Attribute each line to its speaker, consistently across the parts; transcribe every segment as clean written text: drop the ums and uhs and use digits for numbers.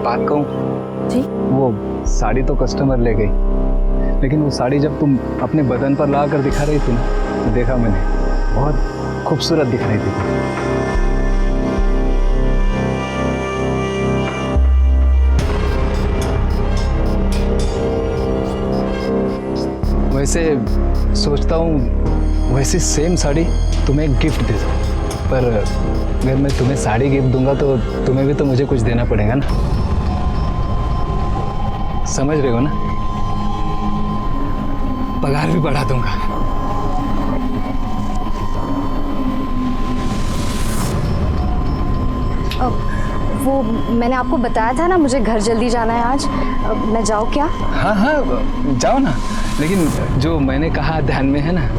Speaker 1: बात कहूँ?
Speaker 2: जी?
Speaker 1: वो साड़ी तो कस्टमर ले गई, लेकिन वो साड़ी जब तुम अपने बदन पर ला कर दिखा रही थी ना, तो देखा मैंने, बहुत खूबसूरत दिख रही थी। वैसे सोचता हूँ वैसी सेम साड़ी तुम्हें गिफ्ट दे दूँ, पर अगर मैं तुम्हें साड़ी गिफ्ट दूंगा तो तुम्हें भी तो मुझे कुछ देना पड़ेगा ना, समझ रहे हो ना? पगार भी बढ़ा दूंगा।
Speaker 2: वो मैंने आपको बताया था ना, मुझे घर जल्दी जाना है आज। मैं जाऊँ क्या?
Speaker 1: हाँ हाँ जाओ ना, लेकिन जो मैंने कहा ध्यान में है ना?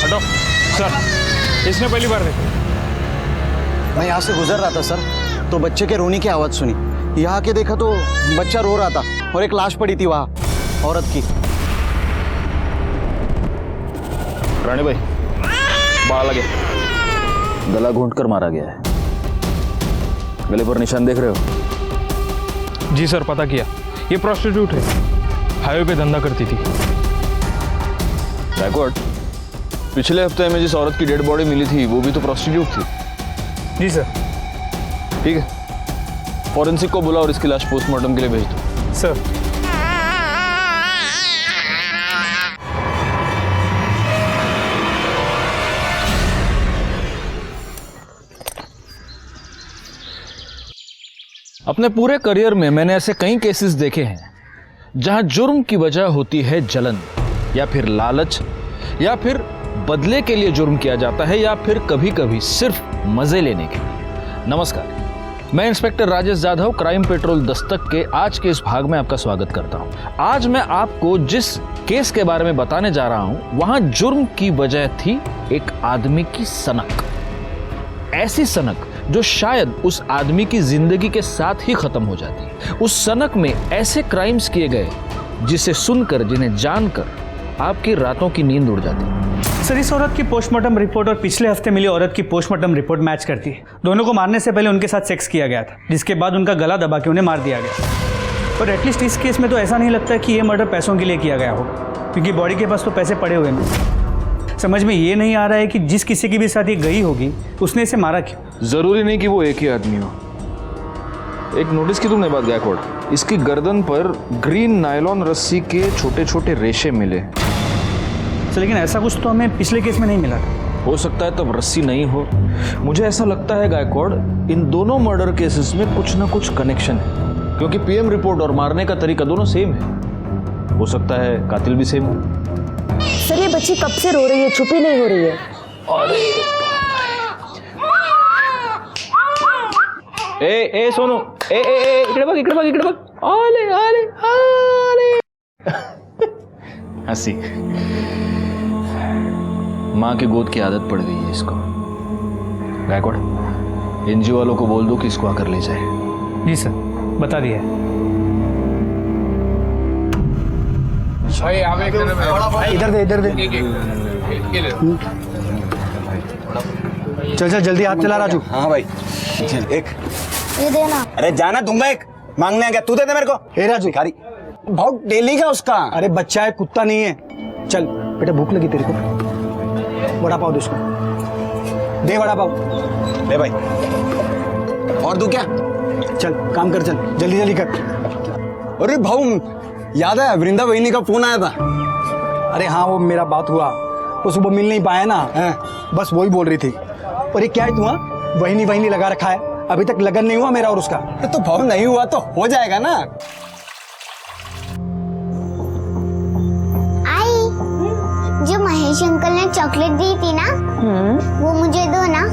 Speaker 3: हटो सर, इसने पहली बार देखा।
Speaker 4: मैं यहाँ से गुजर रहा था सर, तो बच्चे के रोने की आवाज़ सुनी। यहाँ आके देखा तो बच्चा रो रहा था और एक लाश पड़ी थी वहाँ, औरत की।
Speaker 5: रानी भाई, बाल लगे, गला घोंट कर मारा गया है। गले पर निशान देख रहे हो?
Speaker 3: जी सर, पता किया। ये प्रोस्टिट्यूट है, हाईवे पे धंधा करती थी।
Speaker 5: बैकवर्ड, पिछले हफ्ते में जिस औरत की डेड बॉडी मिली थी वो भी तो प्रोस्टिट्यूट थी।
Speaker 3: जी सर।
Speaker 5: ठीक है, फॉरेंसिक को बुला और इसकी लाश पोस्टमार्टम के लिए भेज दो।
Speaker 3: सर।
Speaker 5: अपने पूरे करियर में मैंने ऐसे कई केसेस देखे हैं जहां जुर्म की वजह होती है जलन, या फिर लालच, या फिर बदले के लिए जुर्म किया जाता है, या फिर कभी कभी सिर्फ मजे लेने के लिए। नमस्कार, मैं inspector Rajesh Jadhav, crime petrol Dastak के आज के इस भाग में आपका स्वागत करता हूं। आज मैं आपको जिस केस के बारे में बताने जा रहा हूं, वहां जुर्म की वजह थी एक आदमी की सनक। ऐसी सनक जो शायद उस आदमी की जिंदगी के साथ ही खत्म हो जाती। उस सनक में ऐसे क्राइम्स किए गए जिसे सुनकर, जिन्हें जानकर आपकी रातों की नींद उड़ जाती।
Speaker 6: सर, इस औरत की पोस्टमार्टम रिपोर्ट और पिछले हफ्ते मिली औरत की पोस्टमार्टम रिपोर्ट मैच करती है। दोनों को मारने से पहले उनके साथ सेक्स किया गया था, जिसके बाद उनका गला दबा के उन्हें मार दिया गया। पर एटलीस्ट इस केस में तो ऐसा नहीं लगता कि ये मर्डर पैसों के लिए किया गया हो, क्योंकि बॉडी के पास तो पैसे पड़े हुए हैं। समझ में ये नहीं आ रहा है कि जिस किसी के भी साथ ये गई होगी उसने इसे मारा क्यों।
Speaker 5: जरूरी नहीं कि वो एक ही आदमी हो। एक नोटिस की तुमने बात गायकवाड़, इसकी गर्दन पर ग्रीन नायलॉन रस्सी के छोटे छोटे रेशे मिले।
Speaker 6: तो लेकिन ऐसा कुछ तो हमें पिछले केस में नहीं मिला था।
Speaker 5: हो सकता है तब रस्सी नहीं हो। मुझे ऐसा लगता है गायकवाड़, इन दोनों मर्डर केसेस में कुछ ना कुछ कनेक्शन है, क्योंकि पीएम रिपोर्ट और मारने का तरीका दोनों सेम है। हो सकता है कातिल भी सेम हो।
Speaker 7: सर ये बच्ची कब से रो रही है, चुप ही नहीं हो रही है।
Speaker 5: ए सोनू, ए इकडे बघ इकडे बघ इकडे बघ, आले आले आले। हंसी। माँ की गोद की आदत पड़ गई है इसको। गायकवाड़, एनजीओ वालों को बोल दो कि इसको आकर ले जाए।
Speaker 6: जी सर, बता दिया।
Speaker 4: इधर दे इधर दे। चल चल जल्दी हाथ चला राजू।
Speaker 8: हाँ भाई, चल एक।
Speaker 2: ये देना।
Speaker 8: अरे जाना दूंगा, एक मांगने आ गया, तू दे दे मेरे को।
Speaker 4: ए राजू,
Speaker 8: भिखारी बहुत डेली का उसका।
Speaker 4: अरे बच्चा है, कुत्ता नहीं है। चल बेटा, भूख लगी तेरे को, वड़ा पाव दे उसको, दे वड़ा पाव।
Speaker 8: ले भाई, और दूं क्या?
Speaker 4: चल काम कर, चल जल्दी जल्दी कर।
Speaker 8: अरे भाऊ, याद है वृंदा वहिनी का फोन आया था?
Speaker 4: अरे हाँ, वो मेरा बात हुआ, वो सुबह मिल नहीं पाया ना, बस वही बोल रही थी। और ये क्या है तू, वहिनी वहिनी लगा रखा है, अभी तक लगन नहीं हुआ मेरा और उसका।
Speaker 8: तो भाऊ नहीं हुआ तो हो जाएगा ना।
Speaker 9: आई, जो महेश अंकल ने चॉकलेट दी थी ना, वो मुझे दो ना।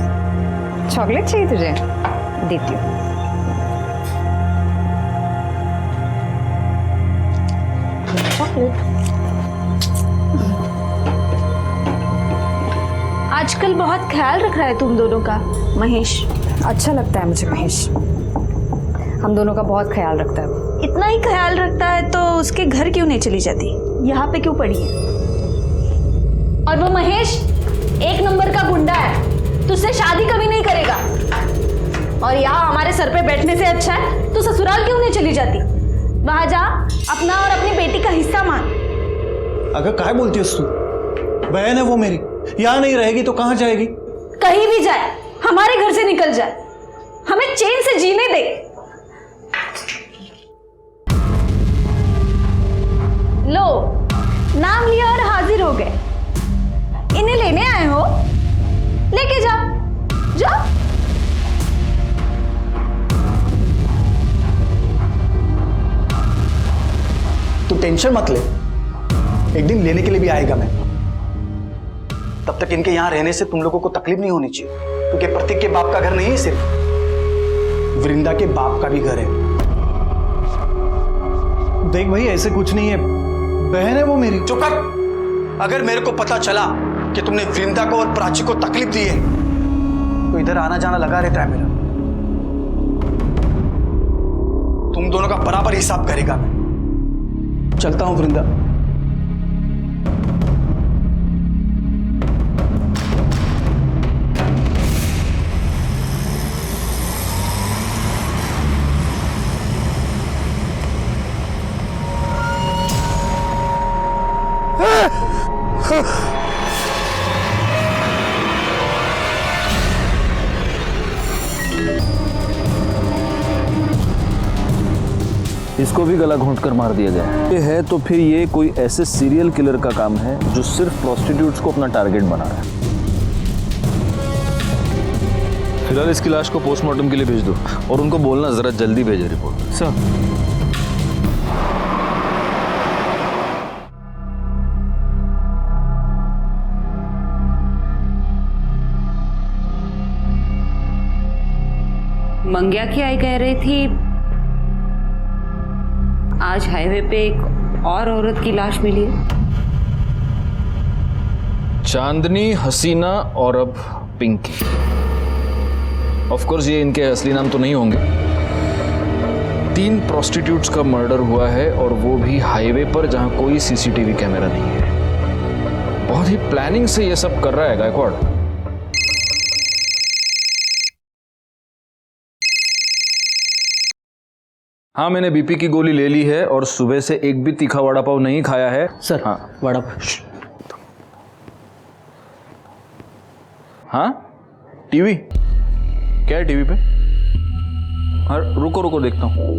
Speaker 2: चॉकलेट चाहिए तुझे? देती हूँ। चॉकलेट।
Speaker 7: आजकल बहुत ख्याल रख रहा है तुम दोनों का महेश।
Speaker 2: अच्छा लगता है मुझे महेश, हम दोनों का बहुत ख्याल रखता है वो।
Speaker 7: इतना ही ख्याल रखता है तो उसके घर क्यों नहीं चली जाती, यहाँ पे क्यों पड़ी है? और वो महेश एक नंबर का गुंडा है, तुझसे शादी कभी नहीं करेगा। और यहाँ हमारे सर पे बैठने से अच्छा है तो ससुराल क्यों नहीं चली जाती? वहां जा, अपना और अपनी बेटी का हिस्सा मांग।
Speaker 10: अगर काहे बोलती है तू? बहन है वो मेरी, यहाँ नहीं रहेगी तो कहाँ जाएगी?
Speaker 7: कहीं भी जाए, हमारे घर से निकल जाए, हमें चैन से जीने दे। लो, नाम लिया और हाजिर हो गए। इन्हें लेने आए हो, लेके जाओ, जाओ।
Speaker 4: तू टेंशन मत ले, एक दिन लेने के लिए भी आएगा मैं। तब तक इनके यहाँ रहने से तुम लोगों को तकलीफ नहीं होनी चाहिए, क्योंकि प्रतीक के बाप का घर नहीं है, सिर्फ वृंदा के बाप का भी घर है।
Speaker 10: देख भाई, ऐसे कुछ नहीं है, बहन है वो मेरी।
Speaker 4: चुप कर। अगर मेरे को पता चला कि तुमने वृंदा को और प्राची को तकलीफ दी है तो इधर आना जाना लगा रहता है मेरा। तुम दोनों का बराबर हिसाब करेगा मैं। चलता हूं वृंदा।
Speaker 5: इसको भी गला घोंट कर मार दिया गया ये है, तो फिर ये कोई ऐसे सीरियल किलर का काम है जो सिर्फ प्रोस्टिट्यूट्स को अपना टारगेट बना रहा है। फिलहाल इसकी लाश को पोस्टमार्टम के लिए भेज दो और उनको बोलना जरा जल्दी भेजे रिपोर्ट।
Speaker 6: सर,
Speaker 11: मंग्या की आई कह रही थी आज हाईवे पे एक और औरत की लाश मिली है।
Speaker 5: चांदनी, हसीना और अब पिंकी। ऑफ कोर्स ये इनके असली नाम तो नहीं होंगे। 3 प्रोस्टिट्यूट्स का मर्डर हुआ है और वो भी हाईवे पर जहां कोई सीसीटीवी कैमरा नहीं है। बहुत ही प्लानिंग से ये सब कर रहा है गायकवाड़। हाँ, मैंने बीपी की गोली ले ली है और सुबह से एक भी तीखा वड़ा पाव नहीं खाया है।
Speaker 4: सर,
Speaker 5: हाँ
Speaker 4: वड़ा पाव।
Speaker 5: हाँ, टीवी क्या है टीवी पे? हाँ, रुको रुको देखता हूँ।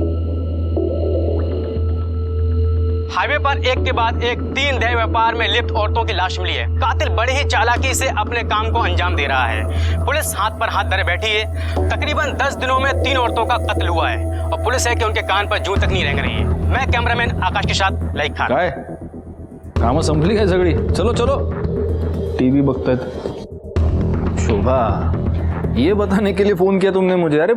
Speaker 12: हाईवे पर एक के बाद एक 3 देह व्यापार में लिप्त औरतों की लाश मिली है। कातिल बड़ी ही चालाकी से अपने काम को अंजाम दे रहा है। पुलिस हाथ पर हाथ धरे बैठी है। तकरीबन 10 दिनों में 3 औरतों का कत्ल हुआ है और पुलिस है कि उनके कान पर जूं तक नहीं रेंग रही है। मैं कैमरामैन आकाश के साथ लाइक खान।
Speaker 5: काय कामं संपली काय सगळी? चलो चलो, टीवी बघतायत। शोभा, ये बताने के लिए फोन किया तुमने मुझे? अरे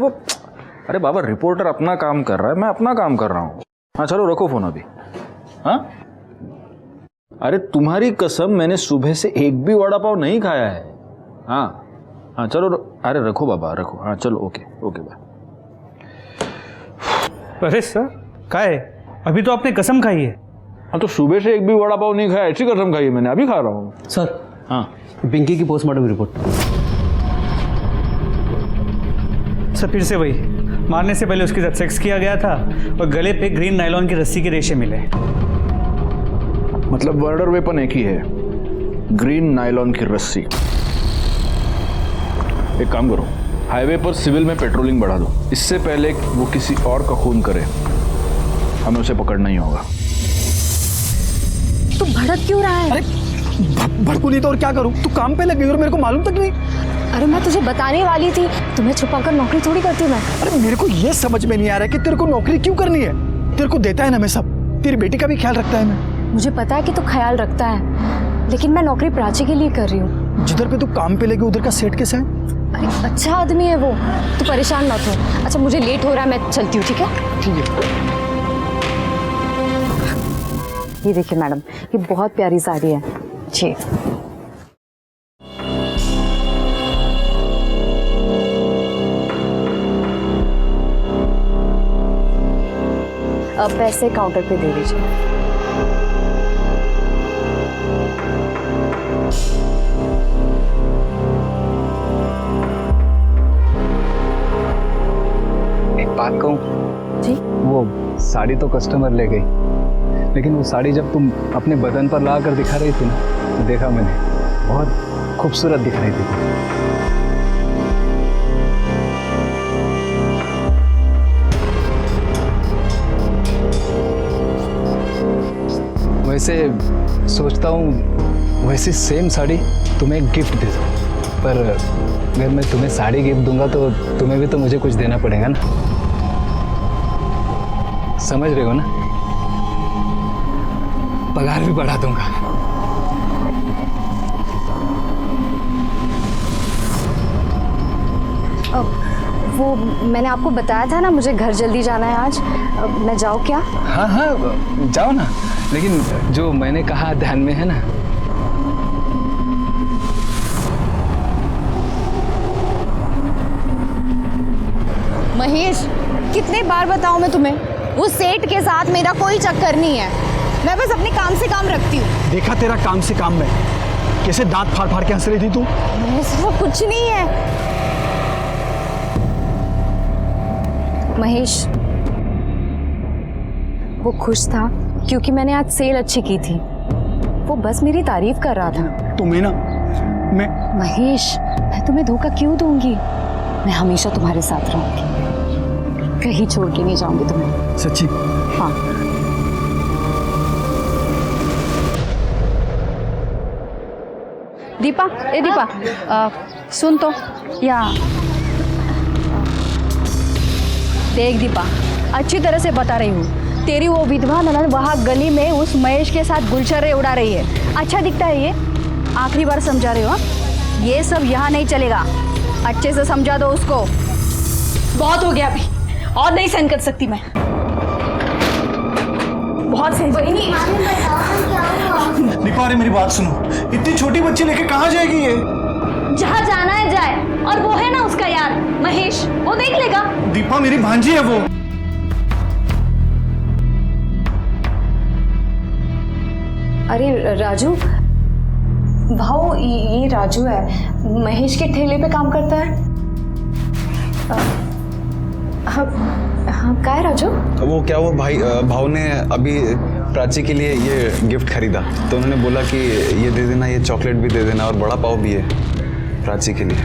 Speaker 5: बाबा, रिपोर्टर अपना काम कर रहा है, मैं अपना काम कर रहा हूँ। हाँ चलो रखो फोन अभी। हाँ, अरे तुम्हारी कसम, मैंने सुबह से एक भी वड़ा पाव नहीं खाया है। हाँ हाँ चलो, अरे रखो बाबा रखो। हाँ चलो, ओके ओके बाय।
Speaker 6: अरे सर, क्या है? अभी तो आपने कसम खाई है।
Speaker 5: हाँ तो सुबह से एक भी वड़ा पाव नहीं खाया, ऐसी कसम खाई है मैंने, अभी खा रहा हूँ।
Speaker 10: सर,
Speaker 5: हाँ,
Speaker 10: पिंकी की पोस्टमार्टम रिपोर्ट।
Speaker 6: सर फिर से वही, मारने से पहले उसके साथ सेक्स किया गया था और गले पे ग्रीन नायलॉन की रस्सी के रेशे मिले।
Speaker 5: मतलब मर्डर वेपन एक ही है, ग्रीन नायलॉन की रस्सी। एक काम करो, हाईवे पर सिविल में पेट्रोलिंग बढ़ा दो, इससे पहले वो किसी और का खून करे हमें उसे पकड़ना ही होगा।
Speaker 2: तू भड़क क्यों रहा है?
Speaker 4: अरे भड़कू नहीं तो और क्या करूं? तू काम पे लग गई और मेरे को मालूम तक नहीं।
Speaker 2: अरे मैं तुझे बताने वाली थी, तुम्हें छुपाकर नौकरी थोड़ी करती हूँ मैं।
Speaker 4: अरे मेरे को ये समझ में नहीं आ रहा है कि तेरे को नौकरी क्यों करनी है। तेरे को देता है ना मैं सब, तेरी बेटी का भी ख्याल रखता है मैं।
Speaker 2: मुझे पता है कि तू ख्याल रखता है, लेकिन मैं नौकरी प्राची के लिए कर रही हूँ।
Speaker 4: जिधर पे तू काम पे लगी उधर का सेट कैसा है?
Speaker 2: अरे अच्छा आदमी है वो, तू परेशान मत हो। अच्छा मुझे लेट हो रहा है, मैं चलती हूँ, ठीक है?
Speaker 4: ठीक है।
Speaker 2: ये देखिए मैडम, ये बहुत प्यारी साड़ी है जी। अब पैसे काउंटर पे दे दीजिए।
Speaker 1: एक बात कहूँ
Speaker 2: जी?
Speaker 1: वो साड़ी तो कस्टमर ले गई, लेकिन वो साड़ी जब तुम अपने बदन पर ला कर दिखा रही थी ना, तो देखा मैंने, बहुत खूबसूरत दिख रही थी। वैसे सोचता हूँ वैसी सेम साड़ी तुम्हें एक गिफ्ट दे दूँ, पर अगर मैं तुम्हें साड़ी गिफ्ट दूंगा तो तुम्हें भी तो मुझे कुछ देना पड़ेगा ना, समझ रहे हो ना? पगार भी बढ़ा दूंगा।
Speaker 2: वो मैंने आपको बताया था ना, मुझे घर जल्दी जाना है आज। मैं जाऊँ क्या?
Speaker 1: हाँ हाँ जाओ ना, लेकिन जो मैंने कहा ध्यान में है ना?
Speaker 7: महेश, कितने बार बताऊं मैं तुम्हें, उस सेठ के साथ मेरा कोई चक्कर नहीं है। मैं बस अपने काम से काम रखती हूँ।
Speaker 4: देखा तेरा काम से काम में, कैसे दांत फाड़ फाड़ के हंस रही थी तू।
Speaker 2: वो कुछ नहीं है महेश, वो खुश था क्योंकि मैंने आज सेल अच्छी की थी। वो बस मेरी तारीफ कर रहा था।
Speaker 4: तुम्हें ना मैं
Speaker 2: महेश, मैं तुम्हें धोखा क्यों दूंगी? मैं हमेशा तुम्हारे साथ रहूंगी, कहीं छोड़ के नहीं जाऊंगी तुम्हें।
Speaker 4: सच्ची?
Speaker 2: हाँ।
Speaker 7: दीपा, ए दीपा, सुन तो, या देख दीपा, अच्छी तरह से बता रही हूँ, तेरी वो विधवा ननद वहाँ गली में उस महेश के साथ गुलछर्रे उड़ा रही है। अच्छा दिखता है ये? आखिरी बार समझा रही हो? ये सब यहाँ नहीं चलेगा, अच्छे से समझा दो उसको। बहुत हो गया अभी, और नहीं सहन कर सकती मैं, बहुत सहन।
Speaker 10: दीपा, अरे मेरी बात सुनो, इतनी छोटी बच्ची लेके कहाँ जाएगी ये?
Speaker 7: जहाँ जाना है जाए, और वो है ना उसका यार महेश, वो देख लेगा।
Speaker 10: दीपा मेरी भांजी है वो।
Speaker 2: अरे राजू, भाऊ ये राजू है, महेश के ठेले पे काम करता है। हाँ क्या है राजू?
Speaker 8: वो क्या, वो भाव ने अभी प्राची के लिए ये गिफ्ट खरीदा, तो उन्होंने बोला कि ये दे देना, ये चॉकलेट भी दे देना और बड़ा पाव भी है प्राची के लिए।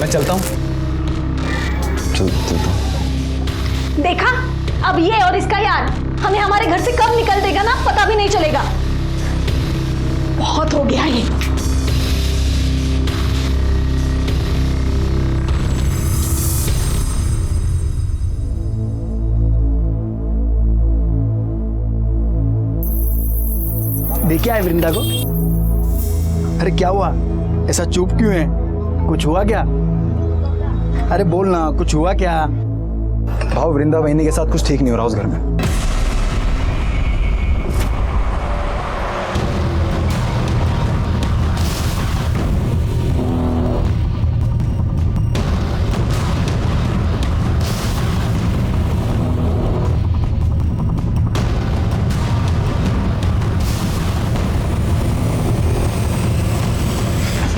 Speaker 8: मैं चलता हूँ। चलता हूँ।
Speaker 7: देखा, अब ये और इसका यार हमें हमारे घर से कब निकल देगा ना, पता भी नहीं चलेगा। बहुत हो गया ये।
Speaker 4: क्या है वृंदा को? अरे क्या हुआ? ऐसा चुप क्यों है? कुछ हुआ क्या? अरे बोल ना, कुछ हुआ क्या?
Speaker 8: भाव, वृंदा बहनी के साथ कुछ ठीक नहीं हो रहा उस घर में।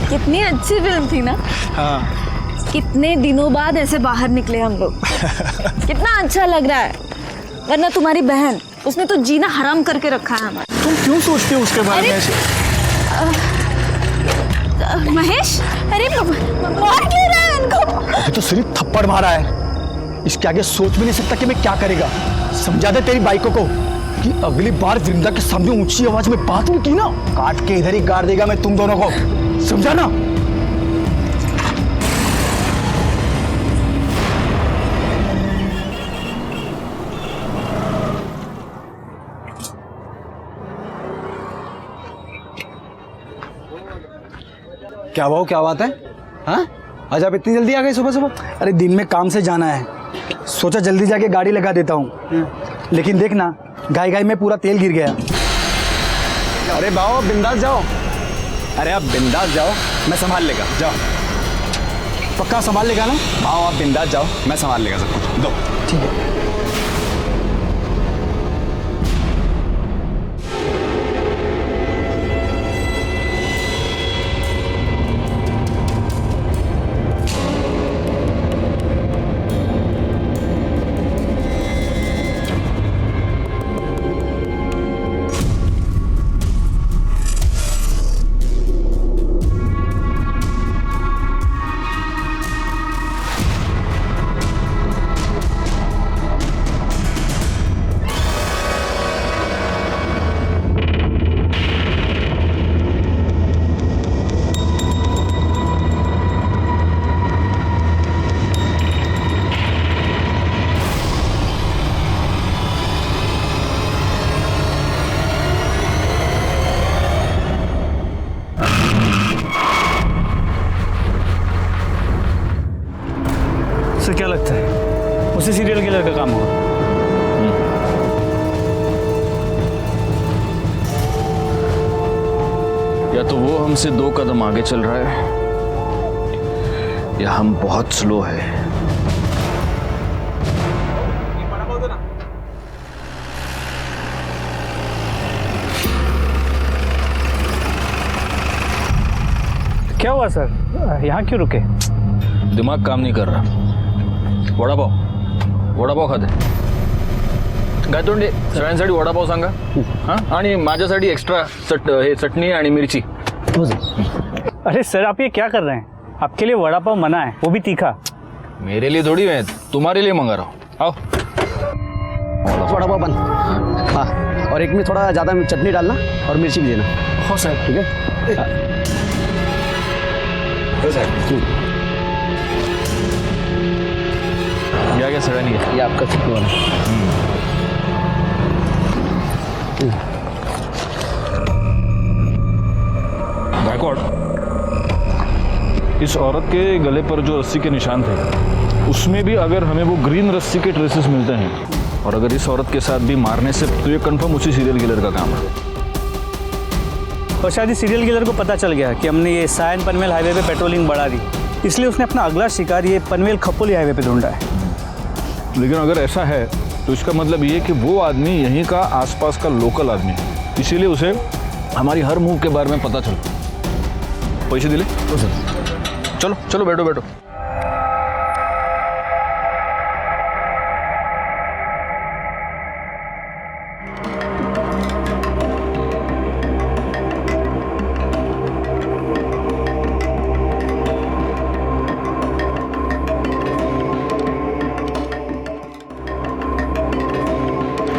Speaker 7: कितनी अच्छी फिल्म थी ना।
Speaker 4: हाँ।
Speaker 7: कितने दिनों बाद ऐसे बाहर निकले हम लोग। कितना अच्छा लग रहा है। वरना तुम्हारी बहन, उसने तो जीना हराम करके रखा है हमारा।
Speaker 4: तुम क्यों सोचते हो उसके बारे में ऐसे?
Speaker 7: महेश, अरे मार क्यों रहा है उनको?
Speaker 4: अभी तो सिर्फ थप्पड़ मारा है, इसके आगे सोच भी नहीं सकता कि मैं क्या करेगा। समझा दे तेरी बाइकों को कि अगली बार वृंदा के सामने ऊंची आवाज में बात भी की ना, काट के इधर ही गाड़ देगा मैं तुम दोनों को, समझा ना?
Speaker 8: क्या भाव, क्या बात है? हाँ, आज आप इतनी जल्दी आ गए सुबह सुबह?
Speaker 4: अरे दिन में काम से जाना है, सोचा जल्दी जाके गाड़ी लगा देता हूँ, लेकिन देखना गाय गाय में पूरा तेल गिर गया।
Speaker 8: अरे भाव, बिंदास जाओ। अरे आप बिंदास जाओ, मैं संभाल लेगा। जाओ।
Speaker 4: पक्का संभाल लेगा ना?
Speaker 8: भाव आप बिंदास जाओ, मैं संभाल लेगा सब कुछ। दो।
Speaker 4: ठीक है।
Speaker 6: सर क्या लगता है उसी सीरियल किलर का काम होगा?
Speaker 5: या तो वो हमसे 2 कदम आगे चल रहा है, या हम बहुत स्लो है।
Speaker 6: क्या हुआ सर, यहाँ क्यों रुके?
Speaker 5: दिमाग काम नहीं कर रहा। वडापाव खाते गायतोंडे सगळ्यांसाठी वडापाव सांगा। हां, आणि माझ्यासाठी एक्स्ट्रा चटणी आणि मिरची।
Speaker 6: अरे सर, आप ये क्या कर रहे हैं? आपके लिए वड़ा पाव मना है, वो भी तीखा।
Speaker 5: मेरे लिए थोड़ी है, तुम्हारे लिए मंगा रहा हूँ। आओ।
Speaker 4: वड़ा पाव बन। हाँ, और एक में थोड़ा ज़्यादा चटनी डालना और मिर्ची भी देना। हो सर, ठीक है।
Speaker 5: क्या सगळ्यांनी घ्या।
Speaker 4: ये आपका चटनी वाला।
Speaker 5: गायकवाड़, इस औरत के गले पर जो रस्सी के निशान थे, उसमें भी अगर हमें वो ग्रीन रस्सी के ट्रेसेस मिलते हैं, और अगर इस औरत के साथ भी मारने से, तो ये कंफर्म उसी सीरियल किलर का काम है।
Speaker 6: और शायद इस सीरियल किलर को पता चल गया कि हमने ये सायन पनवेल हाईवे पे पेट्रोलिंग बढ़ा दी, इसलिए उसने अपना अगला शिकार ये पनवेल खपोली हाईवे पे ढूंढा है।
Speaker 5: लेकिन अगर ऐसा है तो इसका मतलब ये कि वो आदमी यहीं का आसपास का लोकल आदमी है, इसीलिए उसे हमारी हर मूव के बारे में पता चलता। पैसे दिले? तो सर। चलो चलो, बैठो बैठो।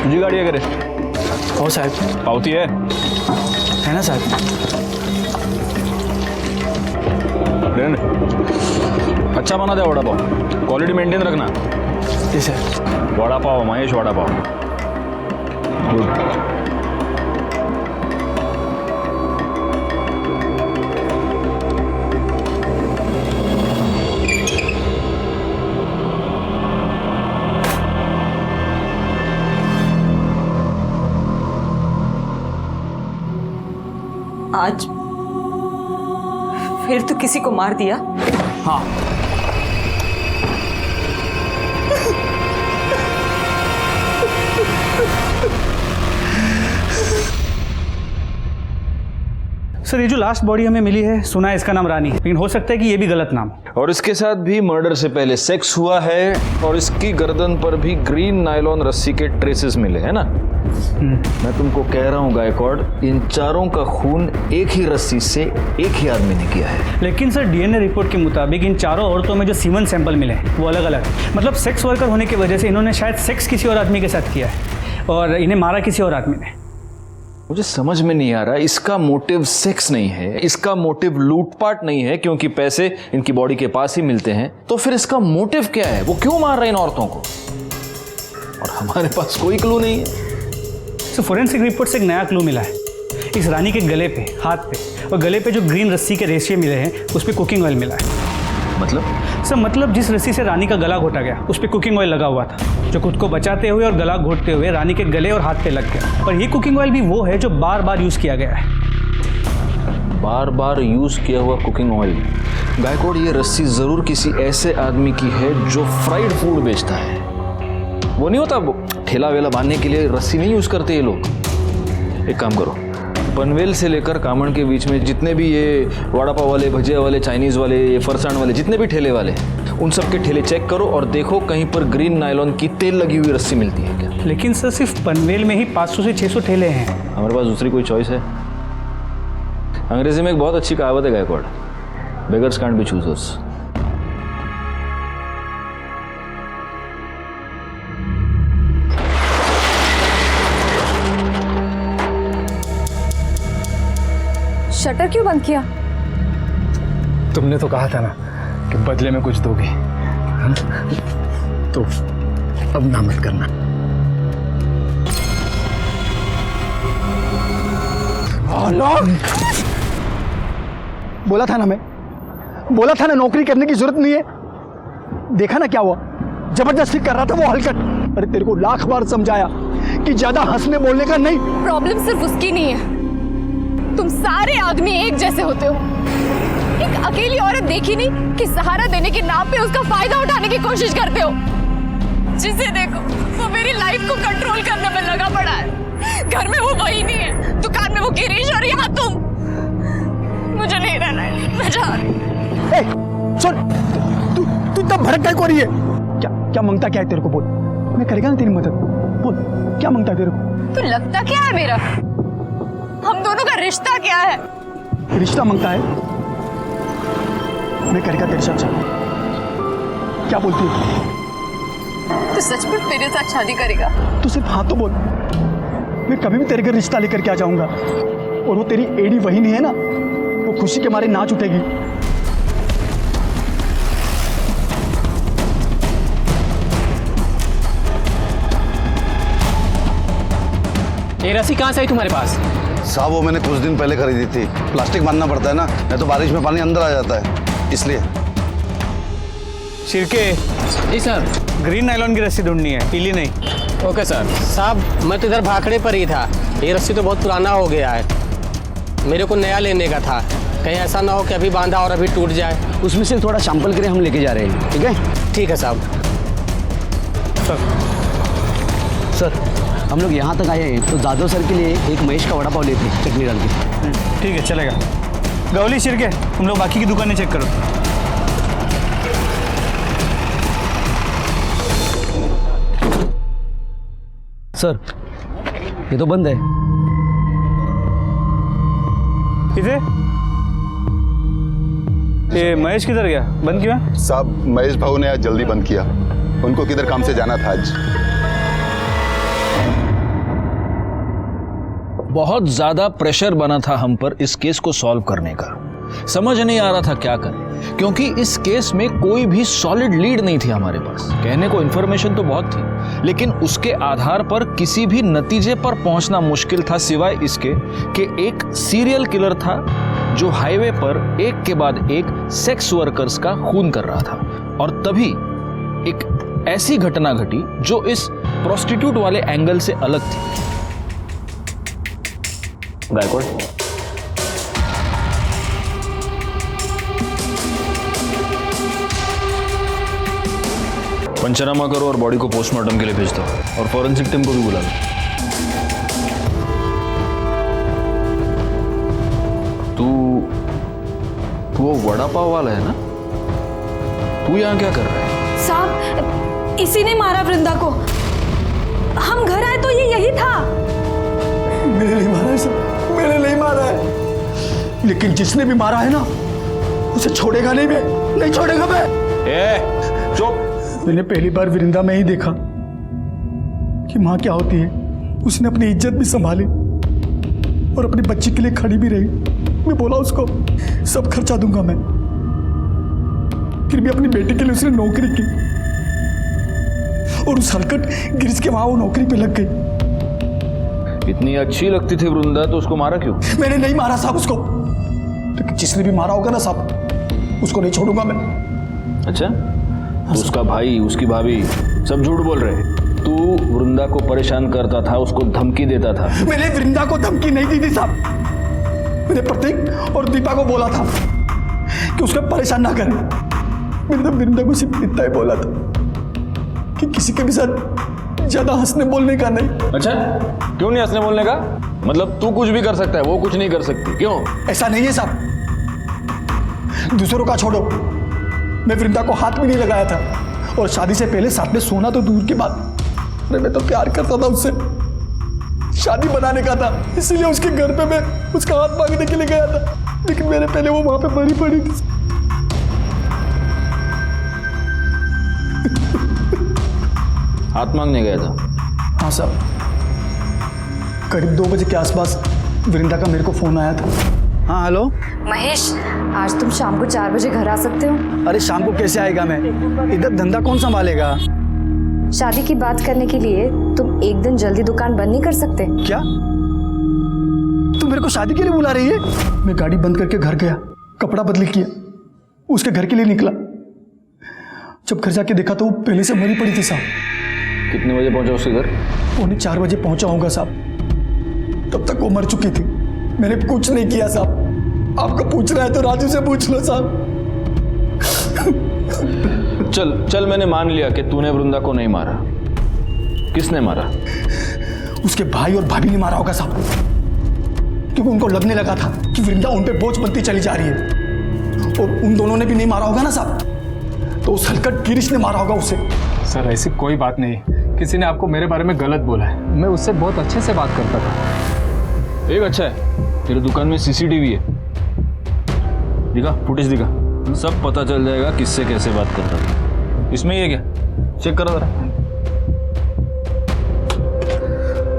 Speaker 5: तुझी गाड़ी है करे?
Speaker 4: हो साहब।
Speaker 5: पावती है
Speaker 4: ना साहब?
Speaker 5: अच्छा बना दे वड़ा पाव, क्वालिटी मेंटेन रखना।
Speaker 4: जी सर।
Speaker 5: वड़ा पाव महेश, वड़ा पाव। गुड।
Speaker 11: आज फिर तो किसी को मार दिया।
Speaker 4: हाँ,
Speaker 6: सर ये जो लास्ट बॉडी हमें मिली है, सुना है इसका नाम रानी, लेकिन हो सकता है कि ये भी गलत नाम हो।
Speaker 5: और इसके साथ भी मर्डर से पहले सेक्स हुआ है और इसकी गर्दन पर भी ग्रीन नायलॉन रस्सी के ट्रेसेस मिले हैं ना। मैं तुमको कह रहा हूँ गायकवाड, इन चारों का खून एक ही रस्सी से एक ही आदमी ने किया है।
Speaker 6: लेकिन सर डीएनए रिपोर्ट के मुताबिक इन चारों औरतों में जो सीमन सैंपल मिले हैं वो अलग अलग है। मतलब सेक्स वर्कर होने की वजह से इन्होंने शायद सेक्स किसी और आदमी के साथ किया है और इन्हें मारा किसी और आदमी ने।
Speaker 5: मुझे समझ में नहीं आ रहा, इसका मोटिव सेक्स नहीं है, इसका मोटिव लूटपाट नहीं है क्योंकि पैसे इनकी बॉडी के पास ही मिलते हैं, तो फिर इसका मोटिव क्या है? वो क्यों मार रहे हैं इन औरतों को? और हमारे पास कोई क्लू नहीं है।
Speaker 6: तो फोरेंसिक रिपोर्ट से एक नया क्लू मिला है। इस रानी के गले पे, हाथ पे और गले पे जो ग्रीन रस्सी के रेशे मिले हैं उस पर कुकिंग ऑयल मिला है। मतलब जिस रस्सी से रानी का गला घोटा गया उस पर कुकिंग ऑयल लगा हुआ था, जो खुद को बचाते हुए और गला घोटते हुए रानी के गले और हाथ पे लग गया। और ये कुकिंग ऑयल भी वो है जो बार बार यूज किया गया है।
Speaker 5: बार बार यूज किया हुआ कुकिंग ऑयल। गायकवाड, ये रस्सी जरूर किसी ऐसे आदमी की है जो फ्राइड फूड बेचता है। वो नहीं होता, वो ठेला वेला बांधने के लिए रस्सी नहीं यूज करते ये लोग। एक काम करो, पनवेल से लेकर कामण के बीच में जितने भी ये वड़ा पाव वाले, भजिया वाले, चाइनीज वाले, ये फरसाण वाले, जितने भी ठेले वाले, उन सब के ठेले चेक करो और देखो कहीं पर ग्रीन नायलॉन की तेल लगी हुई रस्सी मिलती है क्या।
Speaker 6: लेकिन सर सिर्फ पनवेल में ही 500 से 600 ठेले हैं।
Speaker 5: हमारे पास दूसरी कोई चॉइस है? अंग्रेजी में एक बहुत अच्छी कहावत है Gaikwad, beggars can't be choosers.
Speaker 2: Shutter क्यों बंद किया?
Speaker 1: तुमने तो कहा था ना कि बदले में कुछ दोगे, है ना? तो अब ना मत करना।
Speaker 4: बोला था ना नौकरी करने की जरूरत नहीं है। देखा ना क्या हुआ, जबरदस्ती कर रहा था वो हरकत। अरे तेरे को लाख बार समझाया कि ज्यादा हंसने बोलने का नहीं।
Speaker 2: प्रॉब्लम सिर्फ उसकी नहीं है, तुम सारे आदमी एक जैसे होते हो। एक अकेली औरत देखी नहीं कि सहारा देने के नाम पे उसका फायदा उठाने की कोशिश करते हो। जिसे देखो वो मेरी लाइफ को कंट्रोल करने में लगा पड़ा है। घर में वो वही नहीं है, दुकान में वो गिरीश और यहाँ तुम। मुझे नहीं रहना है, मैं जा रही हूँ।
Speaker 4: सुन, तू इतना भड़क काय को रही है? क्या मांगता क्या है तेरे को? बोल, मैं करेगा ना तेरी मदद। बोल, क्या मांगता है तेरे को?
Speaker 2: तो लगता क्या है मेरा? हम दोनों का रिश्ता क्या है?
Speaker 4: रिश्ता मांगता है? मैं करेगा तेरे साथ शादी। क्या बोलती है?
Speaker 2: तो सचमुच मेरे साथ शादी करेगा?
Speaker 4: तू सिर्फ हाँ तो बोल, मैं कभी भी तेरे घर रिश्ता लेकर के आ जाऊंगा। और वो तेरी एडी वही नहीं है ना, वो खुशी के मारे नाच उठेगी।
Speaker 12: ये रस्सी कहाँ से आई तुम्हारे पास?
Speaker 13: साहब वो मैंने कुछ दिन पहले खरीदी थी। प्लास्टिक बांधना पड़ता है ना, नहीं तो बारिश में पानी अंदर आ जाता है, इसलिए।
Speaker 6: शिरके।
Speaker 12: जी सर।
Speaker 6: ग्रीन नायलॉन की रस्सी ढूंढनी है, पीली नहीं।
Speaker 12: Okay sir. साहब मैं तो इधर भाखड़े पर ही था, ये रस्सी तो बहुत पुराना हो गया है, मेरे को नया लेने का था। कहीं ऐसा ना हो कि अभी बांधा और अभी टूट जाए।
Speaker 14: उसमें से थोड़ा सैंपल के लिए हम लेके जा रहे हैं, ठीक है?
Speaker 12: ठीक है साहब।
Speaker 14: सर हम लोग यहाँ तक आए हैं तो जादव सर के लिए एक महेश का वड़ा पाव लेते हैं, चटनी डाल के।
Speaker 6: ठीक है, चलेगा। गौली, शिरके, तुम लोग बाकी की दुकानें चेक करो।
Speaker 14: सर ये तो बंद है।
Speaker 6: किसे? ये महेश किधर गया? बंद क्यों है?
Speaker 13: साहब महेश भाऊ ने आज जल्दी बंद किया, उनको किधर काम से जाना था आज।
Speaker 5: बहुत ज्यादा प्रेशर बना था हम पर इस केस को सॉल्व करने का। समझ नहीं आ रहा था क्या करें, क्योंकि इस केस में कोई भी सॉलिड लीड नहीं थी हमारे पास। कहने को इन्फॉर्मेशन तो बहुत थी, लेकिन उसके आधार पर किसी भी नतीजे पर पहुंचना मुश्किल था, सिवाय इसके कि एक सीरियल किलर था जो हाईवे पर एक के बाद एक सेक्स वर्कर्स का खून कर रहा था। और तभी एक ऐसी घटना घटी जो इस प्रोस्टिट्यूट वाले एंगल से अलग थी।
Speaker 14: गायकवाड
Speaker 5: पंचनामा करो और बॉडी को पोस्टमार्टम के लिए भेज दो और फॉरेंसिक टीम को भी बुला लो। तू वो वड़ा पाव वाला है ना? तू यहाँ क्या कर रहा है?
Speaker 7: साहब, इसी ने मारा वृंदा को। हम घर आए तो ये यही था।
Speaker 4: मैंने नहीं मारा है सर, मैंने नहीं मारा है, लेकिन जिसने भी मारा है ना उसे छोड़ेगा नहीं, मैं नहीं छोड़ेगा मैं।
Speaker 5: चुप।
Speaker 4: मैंने पहली बार वृंदा में ही देखा कि माँ क्या होती है। उसने अपनी इज्जत भी संभाली और अपनी बच्ची के लिए खड़ी भी रही। मैं बोला उसको सब खर्चा दूंगा मैं, फिर भी अपनी बेटी के लिए उसने नौकरी की और उस हलकट गिरीश के वहां वो नौकरी पे लग गई।
Speaker 5: इतनी अच्छी लगती थी वृंदा तो उसको मारा क्यों?
Speaker 4: मैंने नहीं मारा साहब उसको, लेकिन जिसने भी मारा होगा ना साहब उसको नहीं छोड़ूंगा मैं।
Speaker 5: अच्छा, तो उसका भाई, उसकी भाभी सब झूठ बोल रहे हैं। तू वृंदा को परेशान करता था, उसको धमकी देता था।
Speaker 4: मैंने वृंदा को धमकी नहीं दी थी साहब, मैंने प्रतीक और दीपा को बोला था कि उसको परेशान ना करें। मैंने तो वृंदा को सिर्फ इतना ही बोला था कि किसी के भी साथ ज्यादा हंसने बोलने का नहीं।
Speaker 5: अच्छा, क्यों नहीं हंसने बोलने का? मतलब तू कुछ भी कर सकता है, वो कुछ नहीं कर सकती, क्यों?
Speaker 4: ऐसा नहीं है साहब, दूसरों का छोड़ो, मैं वृंदा को हाथ भी नहीं लगाया था और शादी से पहले साथ में सोना तो दूर की बात, मैं तो प्यार करता था उससे, शादी बनाने का था, इसीलिए उसके घर पे मैं उसका हाथ मांगने के लिए गया था, लेकिन मेरे पहले वो वहां पे मरी पड़ी थी।
Speaker 5: हाथ मांगने गया था?
Speaker 4: हाँ साहब, करीब 2 बजे के आसपास वृंदा का मेरे को फोन आया था। हाँ हेलो
Speaker 2: महेश, आज तुम शाम को 4 बजे घर आ सकते हो?
Speaker 4: अरे शाम को कैसे आएगा मैं, इधर धंधा कौन संभालेगा?
Speaker 2: शादी की बात करने के लिए तुम एक दिन जल्दी दुकान बंद नहीं कर सकते?
Speaker 4: क्या तू मेरे को शादी के लिए बुला रही है? मैं गाड़ी बंद करके घर गया, कपड़ा बदली किया, उसके घर के लिए निकला। जब घर जाके देखा तो वो पहले से मरी पड़ी थी साहब।
Speaker 5: कितने बजे पहुंचा उसके घर?
Speaker 4: 3:45 बजे पहुंचा होगा साहब, तब तक वो मर चुकी थी। मैंने कुछ नहीं किया साहब, आपको पूछना है तो राजू से पूछ लो साहब।
Speaker 5: चल, मैंने मान लिया कि तूने वृंदा को नहीं मारा। किसने मारा?
Speaker 4: उसके भाई और भाभी ने मारा होगा साहब, क्योंकि उनको लगने लगा था कि वृंदा उन पे बोझ बनती चली जा रही है, और उन दोनों ने भी नहीं मारा होगा ना साहब, तो उस हलकट गिरीश ने मारा होगा उसे।
Speaker 1: सर ऐसी कोई बात नहीं, किसी ने आपको मेरे बारे में गलत बोला है, मैं उससे बहुत अच्छे से बात करता था।
Speaker 5: एक अच्छा है, तेरे दुकान में सीसीटीवी है, दिखा, फुटेज दिखा, सब पता चल जाएगा किससे कैसे बात करता था। इसमें ये क्या, चेक करो जरा।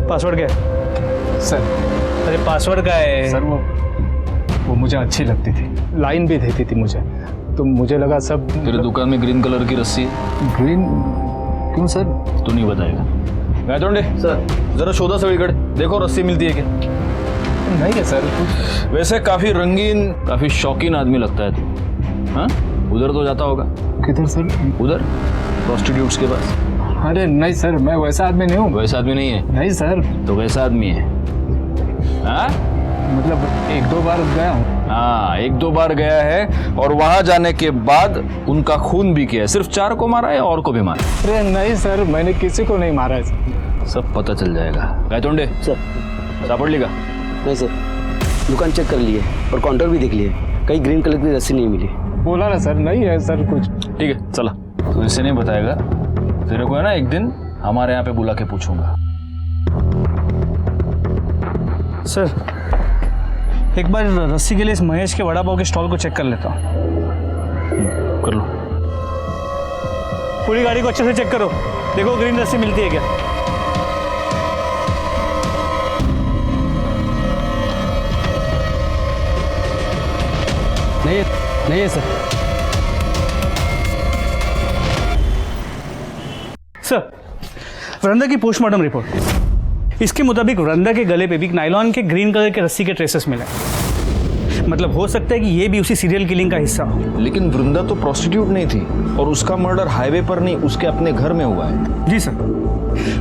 Speaker 6: पासवर्ड क्या है?
Speaker 1: सर
Speaker 6: अरे पासवर्ड क्या है?
Speaker 1: सर वो मुझे अच्छी लगती थी, लाइन भी देती थी मुझे, तो मुझे लगा सब।
Speaker 5: तेरे दुकान में ग्रीन कलर की रस्सी है?
Speaker 1: ग्रीन क्यों सर?
Speaker 5: तू नहीं बताएगा। गायतोंडे सर, जरा शोधा सगळीकडे, देखो रस्सी मिलती है क्या?
Speaker 1: नहीं है सर।
Speaker 5: वैसे काफी रंगीन, काफी शौकीन आदमी लगता है तू। हाँ, उधर तो जाता होगा?
Speaker 1: किधर सर?
Speaker 5: उधर प्रोस्टिट्यूट्स के पास।
Speaker 1: अरे नहीं सर, मैं वैसा आदमी नहीं हूँ।
Speaker 5: वैसा आदमी नहीं है?
Speaker 1: नहीं सर।
Speaker 5: तो वैसा आदमी है? हाँ,
Speaker 1: मतलब 1-2 बार गया हूँ।
Speaker 5: हाँ, 1-2 बार गया है और वहां जाने के बाद उनका खून भी किया है। सिर्फ 4 को मारा है और को भी मारा?
Speaker 1: अरे नहीं सर, मैंने किसी को नहीं मारा है।
Speaker 5: सब पता चल जाएगा। गायतोंडे
Speaker 14: सर,
Speaker 5: सापड़ लेगा?
Speaker 14: नहीं सर, दुकान चेक कर लिए और काउंटर भी देख लिए, कहीं ग्रीन कलर की रस्सी नहीं मिली।
Speaker 1: बोला ना सर, नहीं है सर कुछ।
Speaker 5: ठीक है, चला। तो इसे नहीं बताएगा, तेरे को है ना एक दिन हमारे यहाँ पे बुला के पूछूंगा।
Speaker 6: सर, एक बार रस्सी के लिए इस महेश के वड़ा पाव के स्टॉल को चेक कर लेता हूँ।
Speaker 5: कर लो।
Speaker 6: पूरी गाड़ी को अच्छे से चेक करो, देखो ग्रीन रस्सी मिलती है क्या।
Speaker 14: नहीं है सर।
Speaker 6: सर, वृंदा की पोस्टमार्टम रिपोर्ट, इसके मुताबिक वृंदा के गले पे भी नायलॉन के ग्रीन कलर के रस्सी के ट्रेसेस मिले। मतलब हो सकता है कि ये भी उसी सीरियल किलिंग का हिस्सा हो।
Speaker 5: लेकिन वृंदा तो प्रोस्टिट्यूट नहीं थी और उसका मर्डर हाईवे पर नहीं उसके अपने घर में हुआ है।
Speaker 6: जी सर।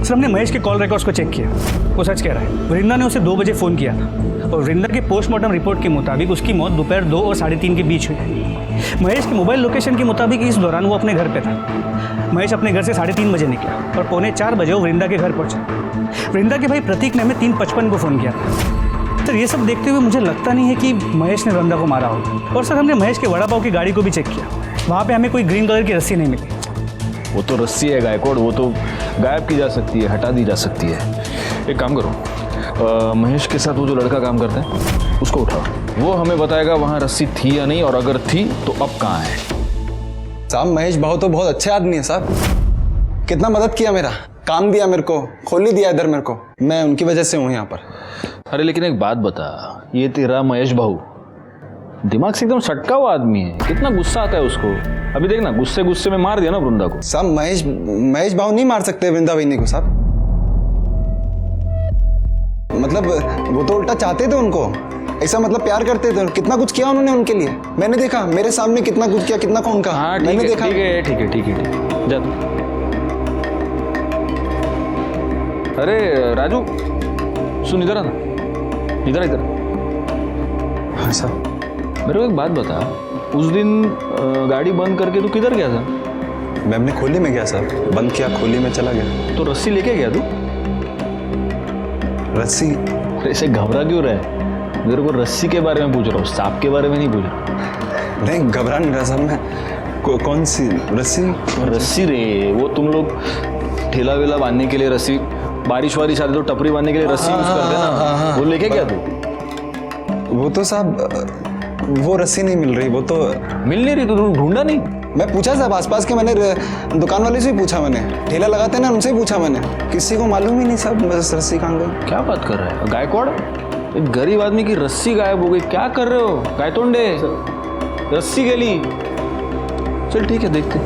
Speaker 6: सर हमने महेश के कॉल रिकॉर्ड्स को चेक किया, वो सच कह रहा है। वृंदा ने उसे 2 बजे फ़ोन किया था और वृंदा के पोस्टमार्टम रिपोर्ट के मुताबिक उसकी मौत दोपहर 2 और 3:30 के बीच हुई है। महेश के मोबाइल लोकेशन के मुताबिक इस दौरान वो अपने घर पे था। महेश अपने घर से 3:30 बजे निकला और 3:45 बजे वो वृंदा के घर पहुंचा। वृंदा के भाई प्रतीक ने हमें 3:55 को फ़ोन किया था। सर ये सब देखते हुए मुझे लगता नहीं है कि महेश ने वृंदा को मारा होगा। और सर हमने महेश के वड़ा पाव की गाड़ी को भी चेक किया, वहाँ पे हमें कोई ग्रीन कलर की रस्सी नहीं मिली।
Speaker 5: वो तो रस्सी है गायकवाड़, वो तो गायब की जा सकती है, हटा दी जा सकती है। एक काम करो, महेश के साथ वो जो लड़का काम करता है उसको उठाओ, वो हमें बताएगा वहाँ रस्सी थी या नहीं, और अगर थी तो अब कहाँ है।
Speaker 8: साहब महेश भाव तो बहुत अच्छे आदमी है साहब, कितना मदद किया, मेरा काम दिया, मेरे को खोल ही दिया इधर मेरे को, मैं उनकी वजह से हूँ यहाँ पर।
Speaker 5: अरे लेकिन एक बात बता, ये तेरा महेश भाऊ दिमाग से एकदम सटका हुआ आदमी है, कितना गुस्सा आता है उसको। अभी देखना गुस्से गुस्से में मार दिया ना वृंदा को।
Speaker 8: साहब महेश भाऊ नहीं मार सकते वृंदा बहनी को साहब, मतलब वो तो उल्टा चाहते थे उनको, ऐसा मतलब प्यार करते थे, कितना कुछ किया उन्होंने उनके लिए, मैंने देखा मेरे सामने कितना कुछ किया, कितना कौन का।
Speaker 5: हाँ
Speaker 8: मैंने देखा।
Speaker 5: ठीक है जा तू। अरे राजू सुन, इधर आना, इधर।
Speaker 8: हाँ साहब।
Speaker 5: मेरे को एक बात बता, उस दिन गाड़ी बंद करके तू किधर गया था?
Speaker 8: मैं अपने खोली में गया साहब, बंद किया, खोली में चला गया।
Speaker 5: तो रस्सी लेके गया तू?
Speaker 8: रस्सी?
Speaker 5: ऐसे घबरा क्यों रहा है? मेरे को रस्सी के बारे में पूछ रहा हूँ, सांप के बारे में नहीं पूछ रहा।
Speaker 8: नहीं घबरा नहीं रहा साहब मैं। कौन सी रस्सी?
Speaker 5: रस्सी रे, वो तुम लोग ठेला वेला बांधने के लिए रस्सी, बारिश वारिश आती तो टपरी बांधने के लिए रस्सी यूज करते ना, वो लेके गया तू?
Speaker 8: वो तो साहब वो रस्सी नहीं मिल रही, वो तो
Speaker 5: मिल नहीं रही, तो तुम ढूंढा नहीं?
Speaker 8: मैं पूछा साहब आसपास के, मैंने दुकान वाले से भी पूछा, मैंने ठेला लगाते ना उनसे ही पूछा मैंने, किसी को मालूम ही नहीं साहब बस रस्सी कहाँ गई।
Speaker 5: क्या बात कर रहा है गायकवाड़, एक गरीब आदमी की रस्सी गायब हो गई, क्या कर रहे हो गायतोंडे? रस्सी गली, चल ठीक है देखते।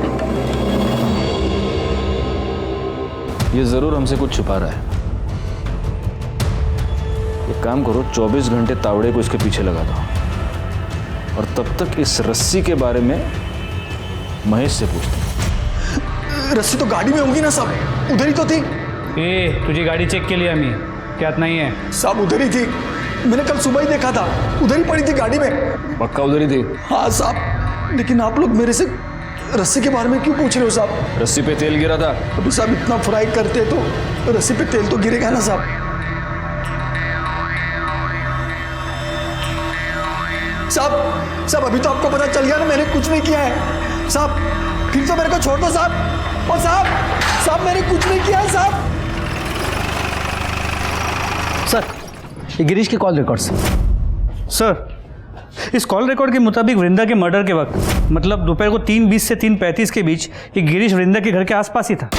Speaker 5: ये जरूर हमसे कुछ छुपा रहा है। एक काम करो, 24 घंटे तावड़े को इसके पीछे लगा दो और तब तक इस रस्सी के बारे में महेश से पूछते।
Speaker 4: रस्सी तो गाड़ी में होगी ना साहब, उधर ही तो थी।
Speaker 6: तुझी गाड़ी चेक के लिए हमें क्या नहीं है
Speaker 4: साहब? उधर ही थी, मैंने कल सुबह ही देखा था, उधर ही पड़ी थी गाड़ी में।
Speaker 5: पक्का उधर ही थी?
Speaker 4: हाँ साहब, लेकिन आप लोग मेरे से रस्सी के बारे में क्यों पूछ रहे हो साहब?
Speaker 5: रस्सी पे तेल गिरा था।
Speaker 4: अभी साहब इतना फ्राई करते तो रस्सी पे तेल तो गिरेगा ना साहब। साहब अभी तो आपको पता चल गया ना मैंने कुछ नहीं किया है साहब, फिर तो मेरे को छोड़ दो साहब। और साहब मैंने कुछ नहीं किया है साहब।
Speaker 6: सर ये गिरीश के कॉल रिकॉर्ड्स। सर इस कॉल रिकॉर्ड के मुताबिक वृंदा के मर्डर के वक्त, मतलब दोपहर को 3:20 से 3:35 के बीच, ये गिरीश वृंदा के घर के आसपास ही था।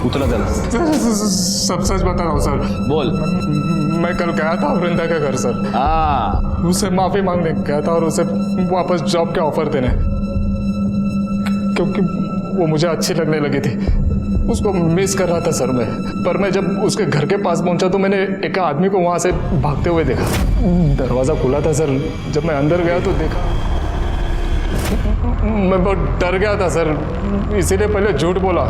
Speaker 5: उतला चला।
Speaker 3: सब सच बता रहा हूँ सर।
Speaker 5: बोल।
Speaker 3: मैं कल गया था वृंदा के घर सर। उसे माफी मांगने गया था और उसे वापस जॉब के ऑफर देने, क्योंकि वो मुझे अच्छी लगने लगी थी, उसको मिस कर रहा था सर मैं। पर मैं जब उसके घर के पास पहुंचा तो मैंने एक आदमी को वहां से भागते हुए देखा। दरवाजा खुला था सर, जब मैं अंदर गया तो देखा, मैं बहुत डर गया था सर, इसीलिए पहले झूठ बोला।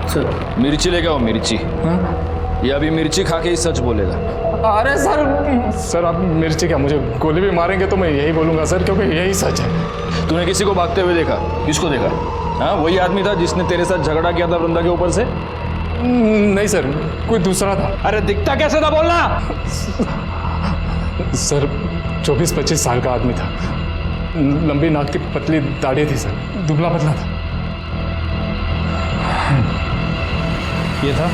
Speaker 5: सर मिर्ची लेके आओ, मिर्ची। ये अभी मिर्ची खा के ही सच बोलेगा।
Speaker 3: अरे सर आप मिर्ची क्या, मुझे गोली भी मारेंगे तो मैं यही बोलूंगा सर, क्योंकि यही सच है।
Speaker 5: तूने किसी को भागते हुए देखा? किसको देखा? हाँ वही आदमी था जिसने तेरे साथ झगड़ा किया था वृंदा के ऊपर से?
Speaker 3: नहीं सर, कोई दूसरा था।
Speaker 5: अरे दिखता कैसे था बोलना?
Speaker 3: सर 24-25 साल का आदमी था, लंबी नाक की पतली दाढ़ी थी सर, दुबला पतला था।
Speaker 6: ये था?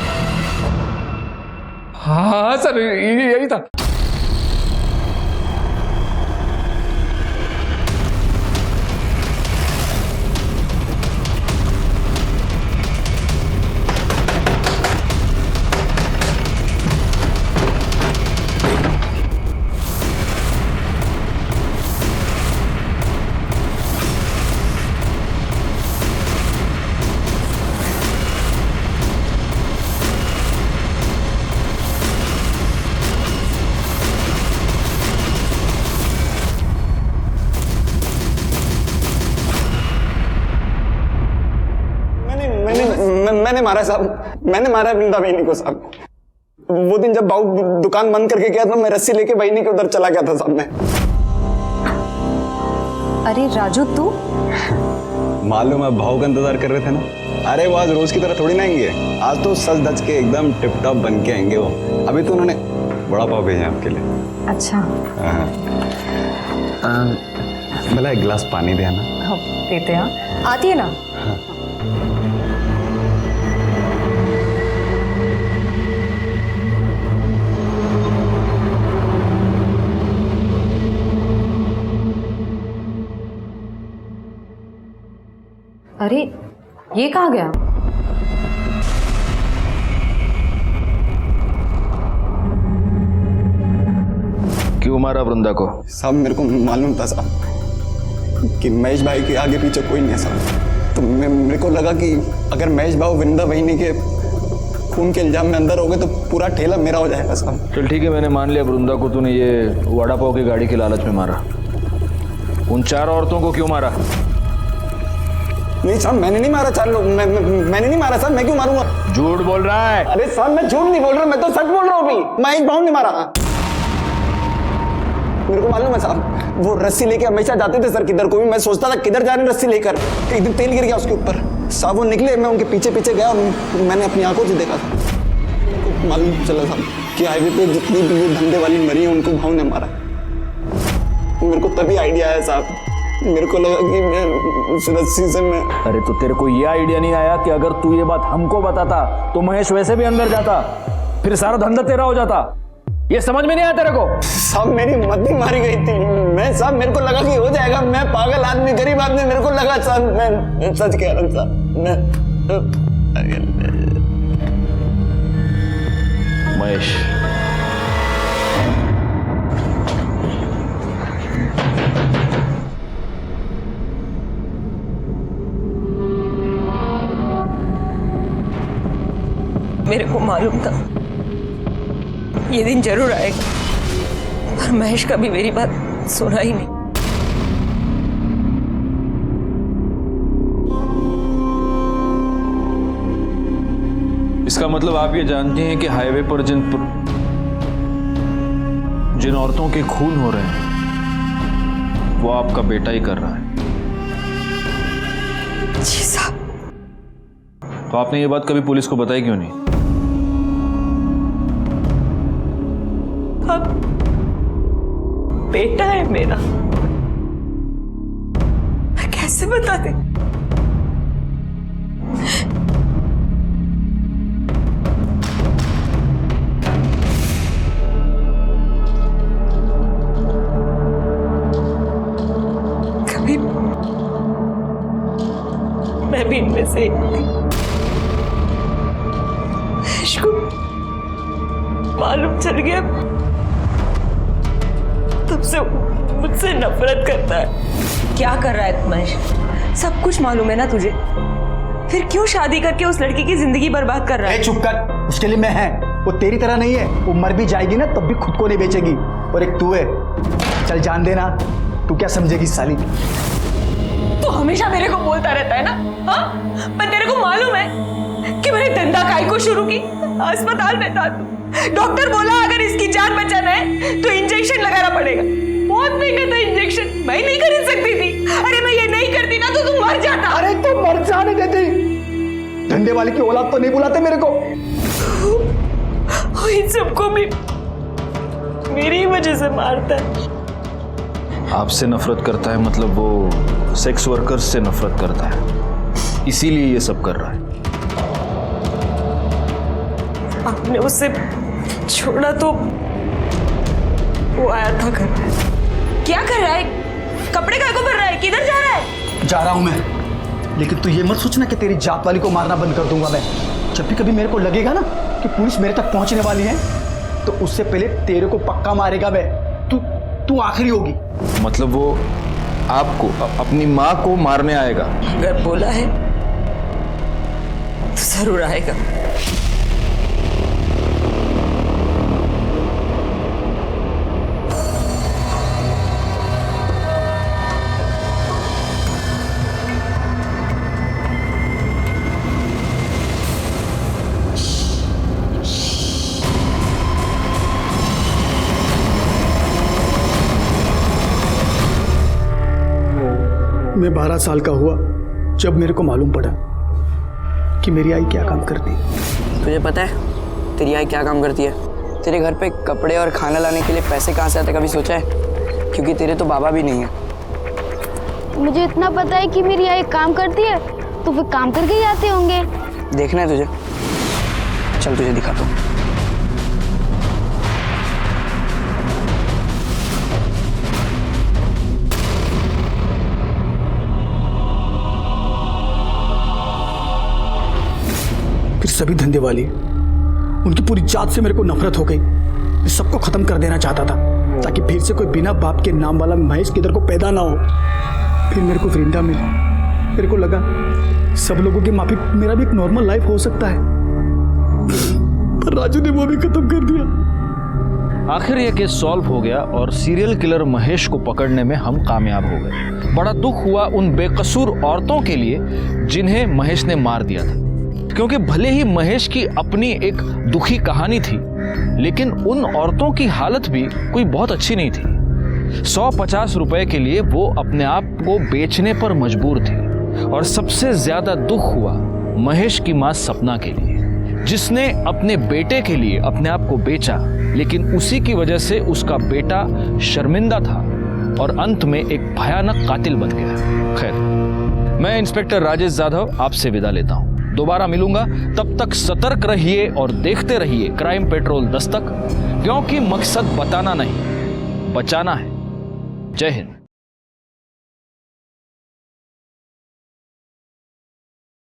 Speaker 3: हाँ सर यही था।
Speaker 8: मैंने मारा साहब, मैंने मारा वृंदा बहनी को साहब। वो दिन जब बाबू दुकान बंद करके गया था, मैं रस्सी लेके बहनी के उधर चला गया था साहब मैं।
Speaker 11: अरे राजू तू
Speaker 8: मालूम है भाव का इंतजार कर रहे थे ना। अरे वो आज रोज की तरह थोड़ी ना आएंगे, आज तो सज धज के एकदम टिप टॉप बन के आएंगे वो। अभी तो उन्होंने बड़ा पाव भेजा आपके लिए।
Speaker 11: अच्छा
Speaker 8: भला एक गिलास पानी दे ना।
Speaker 11: हाँ, देते हैं, आती है ना। अरे ये कहाँ गया?
Speaker 5: क्यों मारा वृंदा को?
Speaker 8: साहब मेरे को मालूम था साहब कि महेश भाई के आगे पीछे कोई नहीं है साहब। तो मेरे को लगा कि अगर महेश भाई वृंदा बहनी के खून के इल्जाम में अंदर हो गए तो पूरा ठेला मेरा हो जाएगा साहब।
Speaker 5: चल ठीक है, मैंने मान लिया वृंदा को तूने ये वड़ा पाव की गाड़ी की लालच में मारा। उन 4 औरतों को क्यों मारा?
Speaker 8: नहीं साहब मैंने नहीं मारा 4 लोग, मैंने नहीं मारा साहब। मैं क्यों मारूंगा?
Speaker 5: झूठ बोल रहा है।
Speaker 8: अरे साहब मैं झूठ नहीं बोल रहा, मैं तो सच बोल रहा हूँ अभी। महेश भाव ने मारा। मेरे को मालूम है साहब, वो रस्सी लेके हमेशा जाते थे सर किधर को भी। मैं सोचता था किधर जा रहे रस्सी लेकर, एक दिन तेल गिर गया उसके ऊपर। साहब वो निकले, मैं उनके पीछे पीछे गया और मैंने अपनी आंखों से देखा था। मालूम चला साहब कि हाईवे पे जितनी भी धंधे वाली मरी है उनको भाव ने मारा। मेरे को तभी आइडिया आया साहब, मेरे को लगा कि मैं उस रस्सी से मैं।
Speaker 5: अरे तो तेरे को ये आइडिया नहीं आया कि अगर तू ये बात हमको बताता तो महेश वैसे भी अंदर जाता, फिर सारा धंधा तेरा हो जाता? ये समझ में नहीं आया तेरे को?
Speaker 8: साहब मेरी मती मारी गई थी। मैं साहब मेरे को लगा कि हो जाएगा। मैं पागल आदमी, गरीब आदमी, मेरे को लगा साहब, मैं सच कह रहा हूँ साहब।
Speaker 5: महेश
Speaker 11: मेरे को मालूम था ये दिन जरूर आएगा, पर महेश कभी मेरी बात सुना ही नहीं।
Speaker 5: इसका मतलब आप ये जानती हैं कि हाईवे पर जिन औरतों के खून हो रहे हैं वो आपका बेटा ही कर रहा है।
Speaker 11: जी साहब।
Speaker 5: तो आपने ये बात कभी पुलिस को बताई क्यों नहीं?
Speaker 11: अब बेटा है मेरा, मैं कैसे बता दे? कभी मैं भी इनमें से एक थी। इसको मालूम चल गया, तब से मुझसे नफरत करता है। क्या कर रहा है महेश? सब कुछ मालूम है ना तुझे, फिर क्यों शादी करके उस लड़की की जिंदगी बर्बाद कर रहा है?
Speaker 4: चुप कर, उसके लिए मैं है, वो तेरी तरह नहीं है। वो मर भी जाएगी ना तब भी खुद को नहीं बेचेगी। और एक तू है, चल जान देना, तू क्या समझेगी साली?
Speaker 11: तू हमेशा मेरे को बोलता रहता है ना, हाँ? पर तेरे को मालूम है कि मैंने धंधा काय को शुरू की? अस्पताल में था तू, डॉक्टर बोला अगर इसकी जान बचाना है तो इंजेक्शन लगाना पड़ेगा। बहुत महंगा था इंजेक्शन, मैं नहीं खरीद सकती थी। अरे मैं ये नहीं करती ना तो तू मर जाता।
Speaker 4: अरे तू मर जाने देती, धंधे वाले की औलाद तो नहीं बुलाते मेरे को।
Speaker 11: इन सबको भी मेरी वजह से मारता है।
Speaker 5: आपसे नफरत करता है मतलब वो सेक्स वर्कर्स से नफरत करता है, इसीलिए ये सब कर रहा है।
Speaker 11: आपने उसे छोड़ा तो वो आया था घर। क्या कर रहा है? कपड़े काय को भर रहा है? किधर जा रहा है?
Speaker 4: जा रहा हूं मैं, लेकिन तू ये मत सोचना कि तेरी जात वाली को मारना बंद कर दूंगा मैं। जब भी कभी मेरे को लगेगा ना कि पुलिस मेरे तक पहुंचने वाली है तो उससे पहले तेरे को पक्का मारेगा मैं। तू आखिरी होगी।
Speaker 5: मतलब वो आपको अपनी माँ को मारने आएगा?
Speaker 11: अगर बोला है तो जरूर आएगा।
Speaker 4: मैं 12 साल का हुआ जब मेरे को मालूम पड़ा कि मेरी आई क्या काम करती है।
Speaker 15: तुझे पता है तेरी आई क्या काम करती है? तेरे घर पे कपड़े और खाना लाने के लिए पैसे कहाँ से आते, कभी सोचा है? क्योंकि तेरे तो बाबा भी नहीं है।
Speaker 9: मुझे इतना पता है कि मेरी आई काम करती है, तो फिर काम करके ही आते होंगे।
Speaker 15: देखना है तुझे? चल तुझे दिखाता हूँ।
Speaker 4: फिर सभी धंधे वाली, उनकी पूरी जात से मेरे को नफरत हो गई। मैं सबको खत्म कर देना चाहता था ताकि फिर से कोई बिना बाप के नाम वाला महेश किधर को पैदा ना हो। फिर मेरे को वृंदा मिली। मेरे को लगा सब लोगों की माफी मेरा भी एक नॉर्मल लाइफ हो सकता है, पर राजू ने वो भी खत्म कर दिया।
Speaker 5: आखिर यह केस सॉल्व हो गया और सीरियल किलर महेश को पकड़ने में हम कामयाब हो गए। बड़ा दुख हुआ उन बेकसूर औरतों के लिए जिन्हें महेश ने मार दिया था, क्योंकि भले ही महेश की अपनी एक दुखी कहानी थी, लेकिन उन औरतों की हालत भी कोई बहुत अच्छी नहीं थी। 150 रुपए के लिए वो अपने आप को बेचने पर मजबूर थी। और सबसे ज्यादा दुख हुआ महेश की मां सपना के लिए, जिसने अपने बेटे के लिए अपने आप को बेचा, लेकिन उसी की वजह से उसका बेटा शर्मिंदा था और अंत में एक भयानक कातिल बन गया। खैर, मैं इंस्पेक्टर राजेश जाधव आपसे विदा लेता हूं। दोबारा मिलूंगा, तब तक सतर्क रहिए और देखते रहिए क्राइम पेट्रोल दस्तक, क्योंकि मकसद बताना नहीं, बचाना है। जय हिंद।